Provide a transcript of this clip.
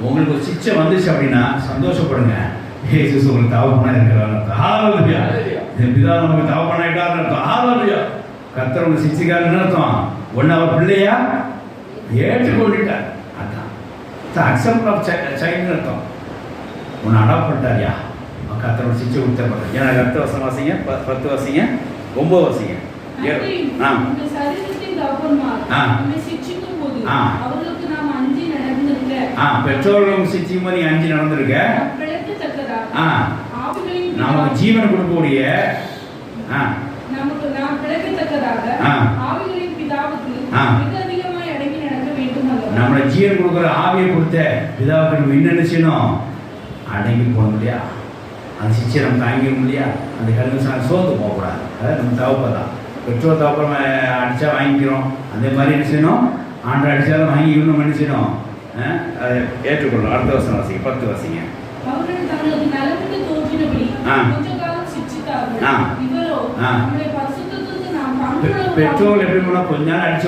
உங்களுக்கு ஒரு சிச்சை வந்துச்சு அப்படின்னா சந்தோஷப்படுங்க. இயேசு உங்களுக்கு தகப்பனா இருக்கிறார். ஹalleluya. இந்த பிதா நமக்கு தகப்பனாயிட்டார்னு அர்த்தம். ஹalleluya. கர்த்தர் உங்களை சிச்சிக்காரன்னு அர்த்தம். ஒன்னு அவர் பிள்ளையா ஏற்றுக்கொண்டுட்டார். அதான் அக்செப்ட் ஆஃப் சைல்ட்னு அர்த்தம். உன்னை அடாப்ட் பண்ணிட்டாரியா, கர்த்தரோட சிச்சை கொடுத்தார். ஏன்னா 10 வருஷம் வாசிங்க, 10 வாசிங்க, 9 வாசிங்க. பெற்றோர்களும் சிச்சியும் நீ அஞ்சு நடந்திருக்க. நமக்கு ஜீவன் கொடுக்கக்கூடிய நம்மளை ஜீவன் கொடுக்குற ஆவியை கொடுத்த பிதாவுக்கு நம்ம என்ன செய்யணும்? அடங்கி போக முடியா, அந்த சிச்சை நம்ம தாங்கிட முடியா, அந்த கல்வி சோர்ந்து போகக்கூடாது. அதாவது நம்ம தவப்பதான். பெற்றோர் தவப்பம் அடித்தா வாங்கிக்கிறோம். அதே மாதிரி என்ன செய்யணும்? ஆண்டு அடித்தாலும் வாங்கி இவனும் என்ன செய்யணும்? அதை ஏற்றுக்கொள்ளணும். அடுத்த வருஷம் வாசிங்க, 10 வாசிங்க. பெற்றோர்கள் எப்படி போனால் கொஞ்ச நாள் அடிச்சு